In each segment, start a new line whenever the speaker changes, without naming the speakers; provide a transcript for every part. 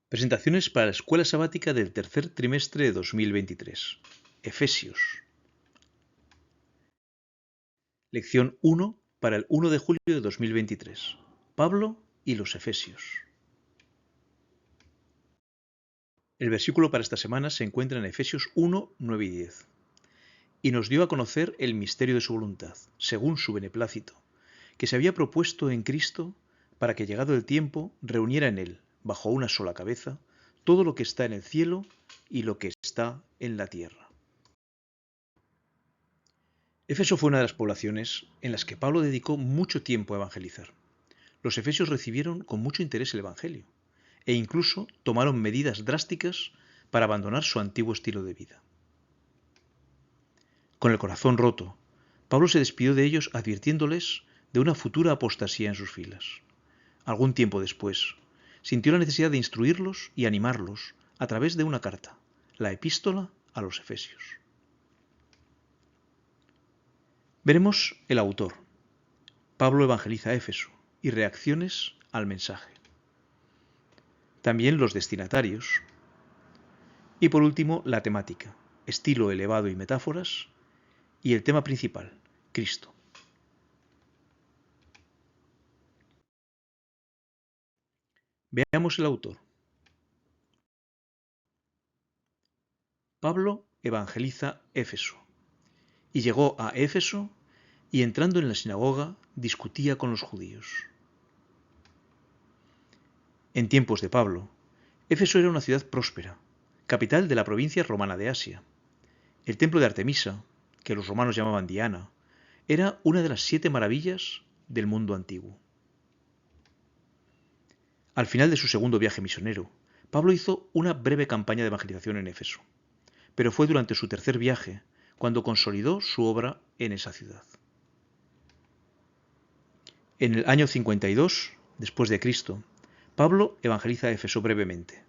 Presentaciones para la escuela sabática del tercer trimestre de 2023. Efesios. Lección 1 para el 1 de julio de 2023. Pablo y los Efesios. El versículo para esta semana se encuentra en Efesios 1, 9 y 10. Y nos dio a conocer el misterio de su voluntad, según su beneplácito, que se había propuesto en Cristo para que, llegado el tiempo, reuniera en él, bajo una sola cabeza, todo lo que está en el cielo y lo que está en la tierra. Éfeso fue una de las poblaciones en las que Pablo dedicó mucho tiempo a evangelizar. Los efesios recibieron con mucho interés el evangelio e incluso tomaron medidas drásticas para abandonar su antiguo estilo de vida. Con el corazón roto, Pablo se despidió de ellos advirtiéndoles de una futura apostasía en sus filas. Algún tiempo después, sintió la necesidad de instruirlos y animarlos a través de una carta, la Epístola a los Efesios. Veremos el autor. Pablo evangeliza a Éfeso y reacciones al mensaje. También los destinatarios. Y por último, la temática, estilo elevado y metáforas. Y el tema principal, Cristo. Veamos el autor. Pablo evangeliza Éfeso. Y llegó a Éfeso y entrando en la sinagoga discutía con los judíos. En tiempos de Pablo, Éfeso era una ciudad próspera, capital de la provincia romana de Asia. El templo de Artemisa, que los romanos llamaban Diana, era una de las 7 maravillas del mundo antiguo. Al final de su segundo viaje misionero, Pablo hizo una breve campaña de evangelización en Éfeso, pero fue durante su tercer viaje cuando consolidó su obra en esa ciudad. En el año 52, después de Cristo, Pablo evangeliza a Éfeso brevemente.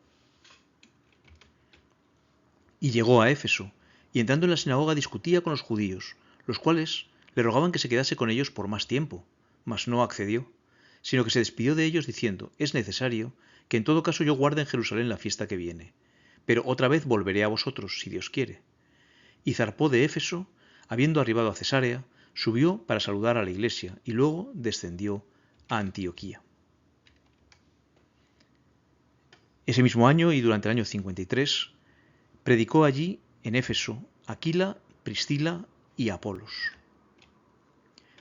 Y llegó a Éfeso, y entrando en la sinagoga discutía con los judíos, los cuales le rogaban que se quedase con ellos por más tiempo, mas no accedió, sino que se despidió de ellos diciendo: es necesario que en todo caso yo guarde en Jerusalén la fiesta que viene, pero otra vez volveré a vosotros, si Dios quiere. Y zarpó de Éfeso, habiendo arribado a Cesarea, subió para saludar a la iglesia, y luego descendió a Antioquía. Ese mismo año y durante el año 53, predicó allí, en Éfeso, Aquila, Priscila y Apolos.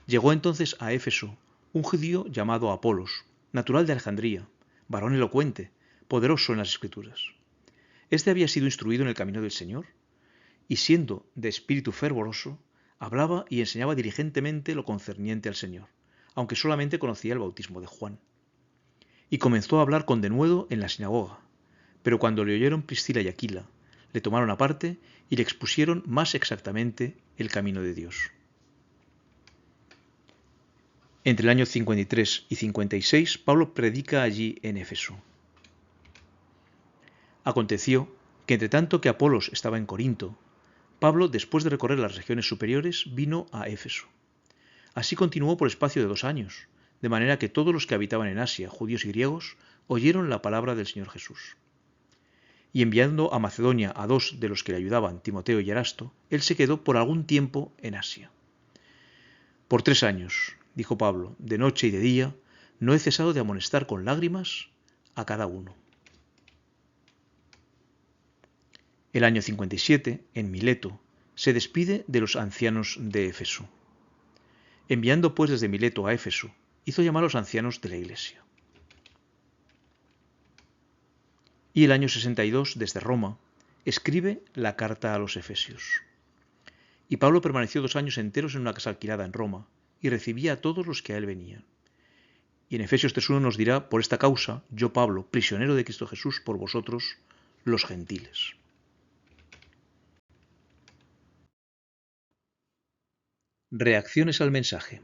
Llegó entonces a Éfeso un judío llamado Apolos, natural de Alejandría, varón elocuente, poderoso en las Escrituras. Este había sido instruido en el camino del Señor, y siendo de espíritu fervoroso, hablaba y enseñaba diligentemente lo concerniente al Señor, aunque solamente conocía el bautismo de Juan. Y comenzó a hablar con denuedo en la sinagoga, pero cuando le oyeron Priscila y Aquila, le tomaron aparte y le expusieron más exactamente el camino de Dios. Entre el año 53 y 56, Pablo predica allí en Éfeso. Aconteció que entre tanto que Apolos estaba en Corinto, Pablo, después de recorrer las regiones superiores, vino a Éfeso. Así continuó por espacio de 2 años, de manera que todos los que habitaban en Asia, judíos y griegos, oyeron la palabra del Señor Jesús. Y enviando a Macedonia a 2 de los que le ayudaban, Timoteo y Erasto, él se quedó por algún tiempo en Asia. Por 3 años, dijo Pablo, de noche y de día, no he cesado de amonestar con lágrimas a cada uno. El año 57, en Mileto, se despide de los ancianos de Éfeso. Enviando pues desde Mileto a Éfeso, hizo llamar a los ancianos de la iglesia. Y el año 62, desde Roma, escribe la carta a los Efesios. Y Pablo permaneció 2 años enteros en una casa alquilada en Roma, y recibía a todos los que a él venían. Y en Efesios 3:1 nos dirá: por esta causa, yo Pablo, prisionero de Cristo Jesús por vosotros, los gentiles. Reacciones al mensaje.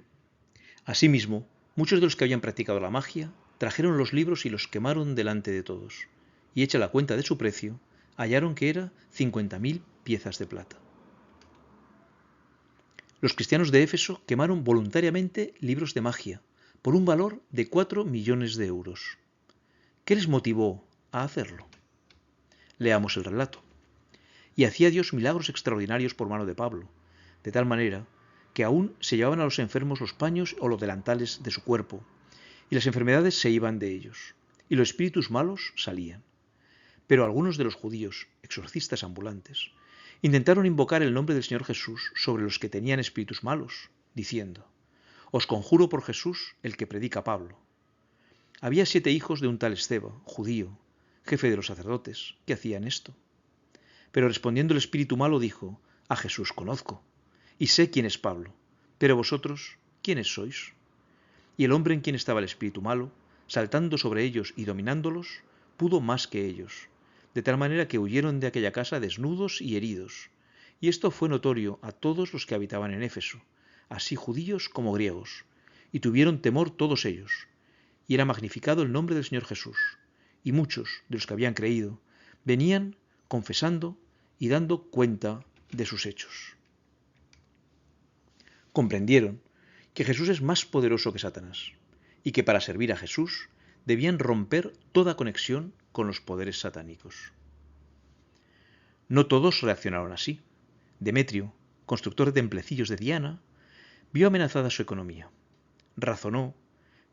Asimismo, muchos de los que habían practicado la magia trajeron los libros y los quemaron delante de todos, y hecha la cuenta de su precio, hallaron que era 50.000 piezas de plata. Los cristianos de Éfeso quemaron voluntariamente libros de magia, por un valor de 4 millones de euros. ¿Qué les motivó a hacerlo. Leamos el relato. Y hacía Dios milagros extraordinarios por mano de Pablo, de tal manera que aún se llevaban a los enfermos los paños o los delantales de su cuerpo, y las enfermedades se iban de ellos, y los espíritus malos salían. Pero algunos de los judíos, exorcistas ambulantes, intentaron invocar el nombre del Señor Jesús sobre los que tenían espíritus malos, diciendo: Os conjuro por Jesús, el que predica Pablo. Había 7 hijos de un tal Esceva, judío, jefe de los sacerdotes, que hacían esto. Pero respondiendo el espíritu malo dijo: A Jesús conozco, y sé quién es Pablo, pero vosotros, ¿quiénes sois? Y el hombre en quien estaba el espíritu malo, saltando sobre ellos y dominándolos, pudo más que ellos, de tal manera que huyeron de aquella casa desnudos y heridos. Y esto fue notorio a todos los que habitaban en Éfeso, así judíos como griegos, y tuvieron temor todos ellos. Y era magnificado el nombre del Señor Jesús, y muchos de los que habían creído venían confesando y dando cuenta de sus hechos. Comprendieron que Jesús es más poderoso que Satanás, y que para servir a Jesús debían romper toda conexión con los poderes satánicos. No todos reaccionaron así. Demetrio, constructor de templecillos de Diana, vio amenazada su economía. Razonó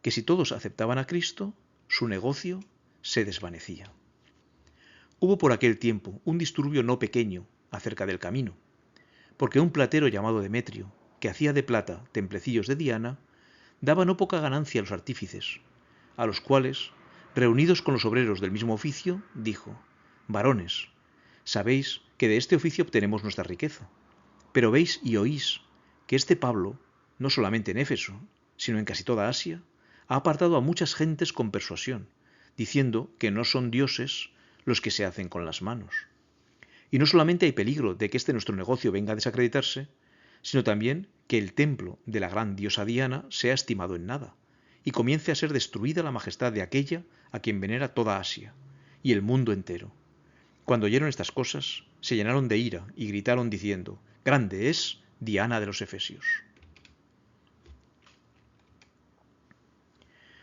que si todos aceptaban a Cristo, su negocio se desvanecía. Hubo por aquel tiempo un disturbio no pequeño acerca del camino, porque un platero llamado Demetrio, que hacía de plata templecillos de Diana, daba no poca ganancia a los artífices, a los cuales, reunidos con los obreros del mismo oficio, dijo: Varones, sabéis que de este oficio obtenemos nuestra riqueza, pero veis y oís que este Pablo, no solamente en Éfeso, sino en casi toda Asia, ha apartado a muchas gentes con persuasión, diciendo que no son dioses los que se hacen con las manos. Y no solamente hay peligro de que este nuestro negocio venga a desacreditarse, sino también que el templo de la gran diosa Diana sea estimado en nada, y comience a ser destruida la majestad de aquella a quien venera toda Asia, y el mundo entero. Cuando oyeron estas cosas, se llenaron de ira y gritaron diciendo: Grande es Diana de los Efesios.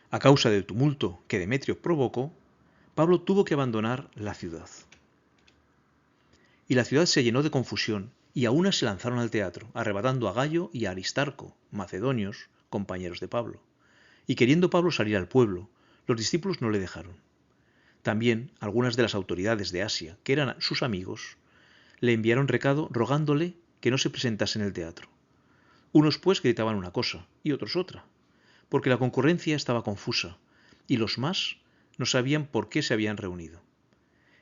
A causa del tumulto que Demetrio provocó, Pablo tuvo que abandonar la ciudad. Y la ciudad se llenó de confusión, y a una se lanzaron al teatro, arrebatando a Gayo y a Aristarco, macedonios, compañeros de Pablo. Y queriendo Pablo salir al pueblo, los discípulos no le dejaron. También algunas de las autoridades de Asia, que eran sus amigos, le enviaron recado rogándole que no se presentase en el teatro. Unos pues gritaban una cosa y otros otra, porque la concurrencia estaba confusa, y los más no sabían por qué se habían reunido.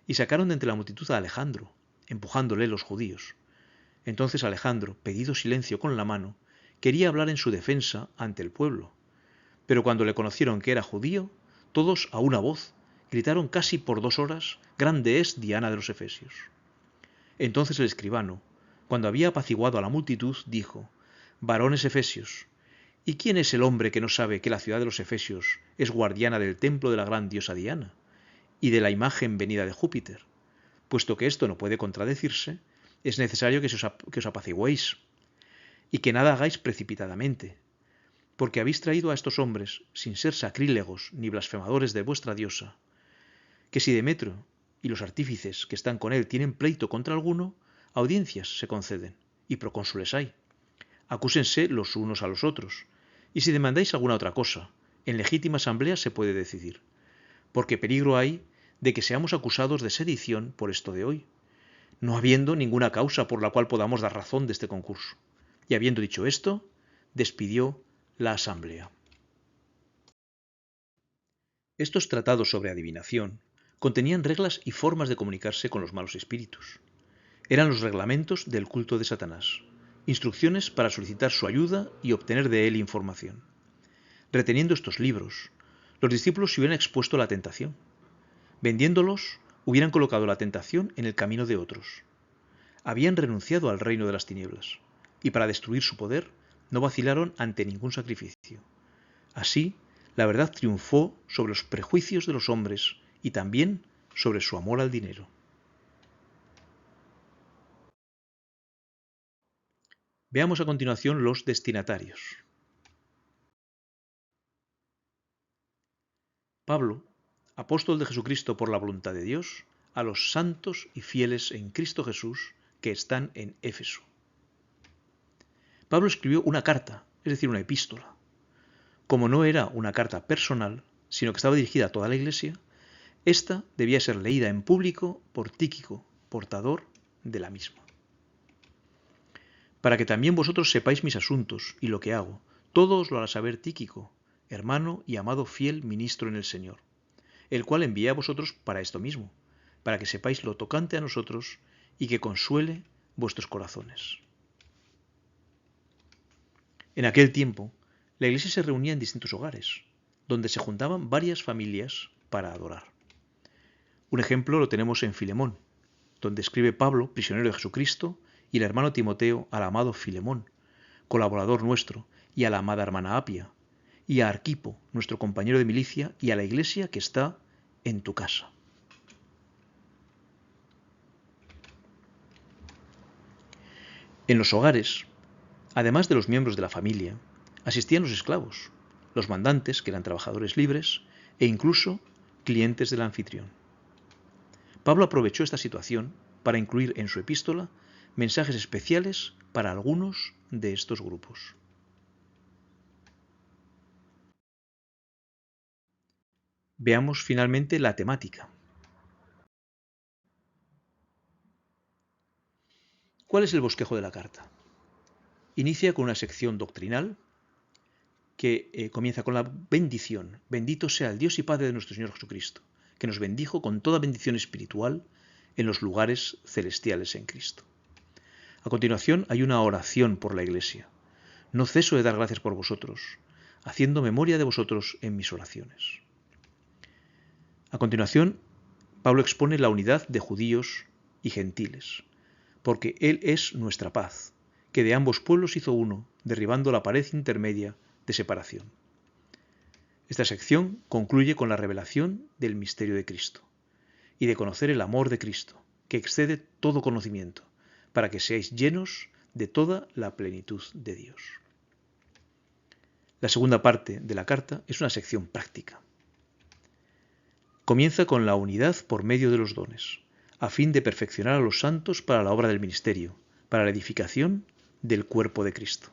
Y sacaron de entre la multitud a Alejandro, empujándole los judíos. Entonces Alejandro, pedido silencio con la mano, quería hablar en su defensa ante el pueblo. Pero cuando le conocieron que era judío, todos a una voz gritaron casi por 2 horas: Grande es Diana de los Efesios. Entonces el escribano, cuando había apaciguado a la multitud, dijo: Varones efesios, ¿y quién es el hombre que no sabe que la ciudad de los Efesios es guardiana del templo de la gran diosa Diana y de la imagen venida de Júpiter? Puesto que esto no puede contradecirse, es necesario que os apaciguéis y que nada hagáis precipitadamente, porque habéis traído a estos hombres, sin ser sacrílegos ni blasfemadores de vuestra diosa, que si Demetrio y los artífices que están con él tienen pleito contra alguno, audiencias se conceden y procónsules hay. Acúsense los unos a los otros, y si demandáis alguna otra cosa, en legítima asamblea se puede decidir, porque peligro hay de que seamos acusados de sedición por esto de hoy, no habiendo ninguna causa por la cual podamos dar razón de este concurso. Y habiendo dicho esto, despidió la asamblea. Estos tratados sobre adivinación contenían reglas y formas de comunicarse con los malos espíritus. Eran los reglamentos del culto de Satanás, instrucciones para solicitar su ayuda y obtener de él información. Reteniendo estos libros, los discípulos se hubieran expuesto a la tentación. Vendiéndolos, hubieran colocado la tentación en el camino de otros. Habían renunciado al reino de las tinieblas, y para destruir su poder, no vacilaron ante ningún sacrificio. Así, la verdad triunfó sobre los prejuicios de los hombres y también sobre su amor al dinero. Veamos a continuación los destinatarios. Pablo apóstol de Jesucristo por la voluntad de Dios, a los santos y fieles en Cristo Jesús que están en Éfeso. Pablo escribió una carta, es decir, una epístola. Como no era una carta personal, sino que estaba dirigida a toda la Iglesia, esta debía ser leída en público por Tíquico, portador de la misma. Para que también vosotros sepáis mis asuntos y lo que hago, todo os lo hará saber Tíquico, hermano y amado fiel ministro en el Señor, el cual envié a vosotros para esto mismo, para que sepáis lo tocante a nosotros y que consuele vuestros corazones. En aquel tiempo, la Iglesia se reunía en distintos hogares, donde se juntaban varias familias para adorar. Un ejemplo lo tenemos en Filemón, donde escribe Pablo, prisionero de Jesucristo, y el hermano Timoteo al amado Filemón, colaborador nuestro, y a la amada hermana Apia, y a Arquipo, nuestro compañero de milicia, y a la Iglesia que está en tu casa. En los hogares, además de los miembros de la familia, asistían los esclavos, los mandantes, que eran trabajadores libres, e incluso clientes del anfitrión. Pablo aprovechó esta situación para incluir en su epístola mensajes especiales para algunos de estos grupos. Veamos finalmente la temática. ¿Cuál es el bosquejo de la carta? Inicia con una sección doctrinal que comienza con la bendición. Bendito sea el Dios y Padre de nuestro Señor Jesucristo, que nos bendijo con toda bendición espiritual en los lugares celestiales en Cristo. A continuación hay una oración por la Iglesia. No ceso de dar gracias por vosotros, haciendo memoria de vosotros en mis oraciones. A continuación, Pablo expone la unidad de judíos y gentiles, porque Él es nuestra paz, que de ambos pueblos hizo uno, derribando la pared intermedia de separación. Esta sección concluye con la revelación del misterio de Cristo y de conocer el amor de Cristo, que excede todo conocimiento, para que seáis llenos de toda la plenitud de Dios. La segunda parte de la carta es una sección práctica. Comienza con la unidad por medio de los dones, a fin de perfeccionar a los santos para la obra del ministerio, para la edificación del cuerpo de Cristo.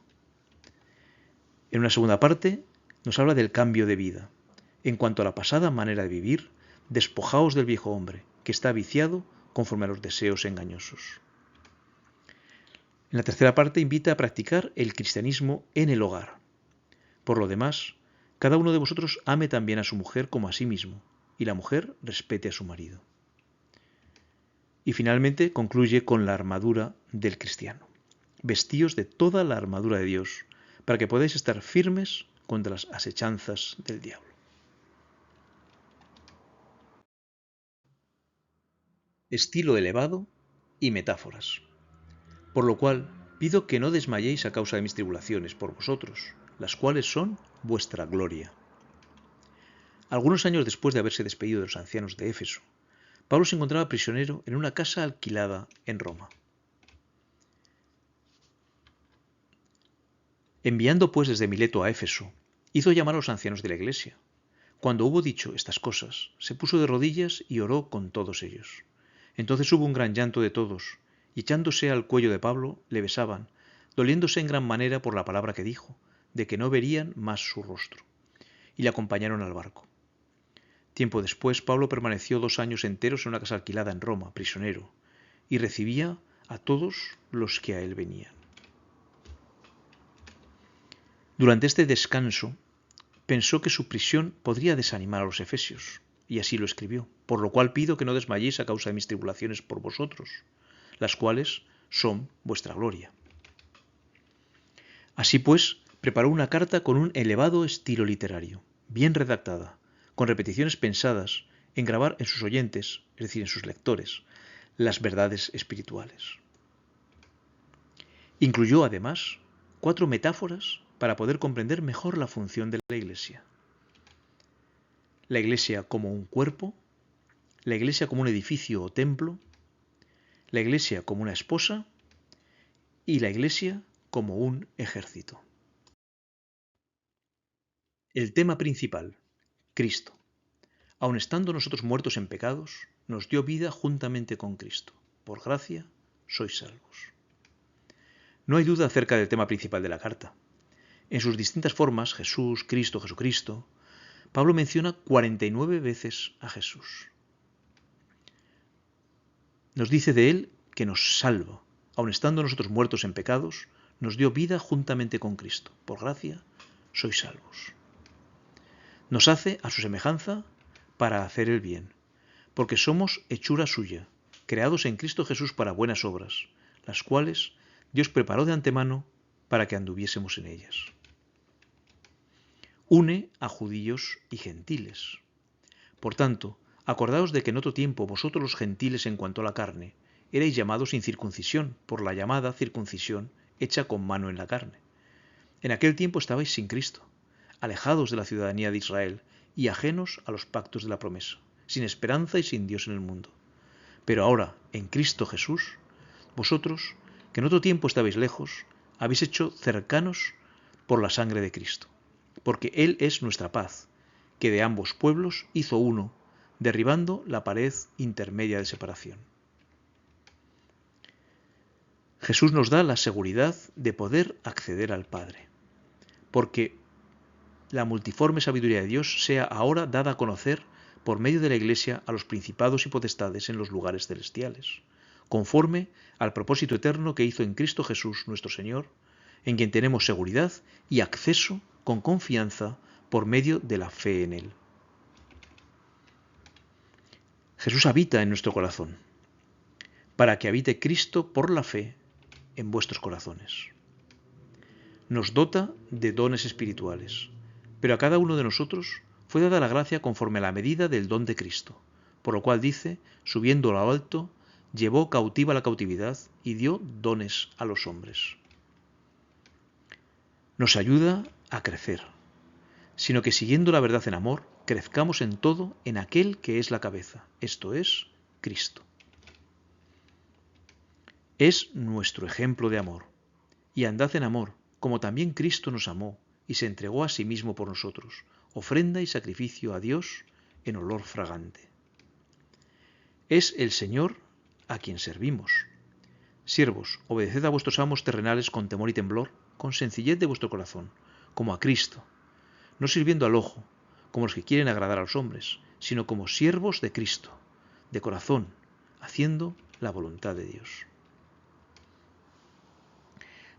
En una segunda parte nos habla del cambio de vida. En cuanto a la pasada manera de vivir, despojaos del viejo hombre, que está viciado conforme a los deseos engañosos. En la tercera parte invita a practicar el cristianismo en el hogar. Por lo demás, cada uno de vosotros ame también a su mujer como a sí mismo, y la mujer respete a su marido. Y finalmente concluye con la armadura del cristiano. Vestíos de toda la armadura de Dios, para que podáis estar firmes contra las asechanzas del diablo. Estilo elevado y metáforas. Por lo cual, pido que no desmayéis a causa de mis tribulaciones por vosotros, las cuales son vuestra gloria. Algunos años después de haberse despedido de los ancianos de Éfeso, Pablo se encontraba prisionero en una casa alquilada en Roma. Enviando pues desde Mileto a Éfeso, hizo llamar a los ancianos de la iglesia. Cuando hubo dicho estas cosas, se puso de rodillas y oró con todos ellos. Entonces hubo un gran llanto de todos, y echándose al cuello de Pablo, le besaban, doliéndose en gran manera por la palabra que dijo, de que no verían más su rostro. Y le acompañaron al barco. Tiempo después, Pablo permaneció 2 años enteros en una casa alquilada en Roma, prisionero, y recibía a todos los que a él venían. Durante este descanso, pensó que su prisión podría desanimar a los efesios, y así lo escribió, por lo cual pido que no desmayéis a causa de mis tribulaciones por vosotros, las cuales son vuestra gloria. Así pues, preparó una carta con un elevado estilo literario, bien redactada, con repeticiones pensadas en grabar en sus oyentes, es decir, en sus lectores, las verdades espirituales. Incluyó además 4 metáforas para poder comprender mejor la función de la Iglesia. La Iglesia como un cuerpo, la Iglesia como un edificio o templo, la Iglesia como una esposa y la Iglesia como un ejército. El tema principal, Cristo. aun estando nosotros muertos en pecados, nos dio vida juntamente con Cristo. Por gracia sois salvos. No hay duda acerca del tema principal de la carta. En sus distintas formas, Jesús, Cristo, Jesucristo, Pablo menciona 49 veces a Jesús. Nos dice de él que nos salva, aun estando nosotros muertos en pecados, nos dio vida juntamente con Cristo. Por gracia sois salvos. Nos hace a su semejanza para hacer el bien, porque somos hechura suya, creados en Cristo Jesús para buenas obras, las cuales Dios preparó de antemano para que anduviésemos en ellas. Une a judíos y gentiles. Por tanto, acordaos de que en otro tiempo vosotros los gentiles en cuanto a la carne, erais llamados sin circuncisión, por la llamada circuncisión hecha con mano en la carne. En aquel tiempo estabais sin Cristo, alejados de la ciudadanía de Israel y ajenos a los pactos de la promesa, sin esperanza y sin Dios en el mundo. Pero ahora, en Cristo Jesús, vosotros, que en otro tiempo estabais lejos, habéis hecho cercanos por la sangre de Cristo, porque Él es nuestra paz, que de ambos pueblos hizo uno, derribando la pared intermedia de separación. Jesús nos da la seguridad de poder acceder al Padre, porque la multiforme sabiduría de Dios sea ahora dada a conocer por medio de la Iglesia a los principados y potestades en los lugares celestiales, conforme al propósito eterno que hizo en Cristo Jesús nuestro Señor, en quien tenemos seguridad y acceso con confianza por medio de la fe en Él. Jesús habita en nuestro corazón, para que habite Cristo por la fe en vuestros corazones. Nos dota de dones espirituales, pero a cada uno de nosotros fue dada la gracia conforme a la medida del don de Cristo, por lo cual dice, subiendo a lo alto, llevó cautiva la cautividad y dio dones a los hombres. Nos ayuda a crecer, sino que siguiendo la verdad en amor, crezcamos en todo en aquel que es la cabeza, esto es, Cristo. Es nuestro ejemplo de amor, y andad en amor, como también Cristo nos amó y se entregó a sí mismo por nosotros, ofrenda y sacrificio a Dios en olor fragante. Es el Señor a quien servimos. Siervos, obedeced a vuestros amos terrenales con temor y temblor, con sencillez de vuestro corazón, como a Cristo, no sirviendo al ojo, como los que quieren agradar a los hombres, sino como siervos de Cristo, de corazón, haciendo la voluntad de Dios.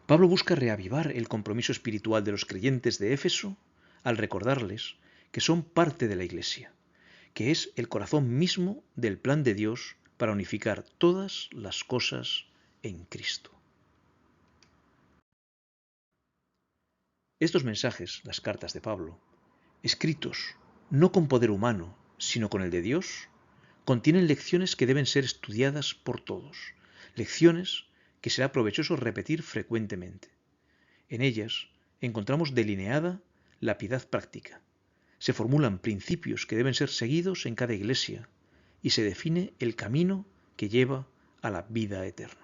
Pablo busca reavivar el compromiso espiritual de los creyentes de Éfeso al recordarles que son parte de la Iglesia, que es el corazón mismo del plan de Dios para unificar todas las cosas en Cristo. Estos mensajes, las cartas de Pablo, escritos no con poder humano, sino con el de Dios, contienen lecciones que deben ser estudiadas por todos, lecciones que será provechoso repetir frecuentemente. En ellas encontramos delineada la piedad práctica, se formulan principios que deben ser seguidos en cada iglesia y se define el camino que lleva a la vida eterna.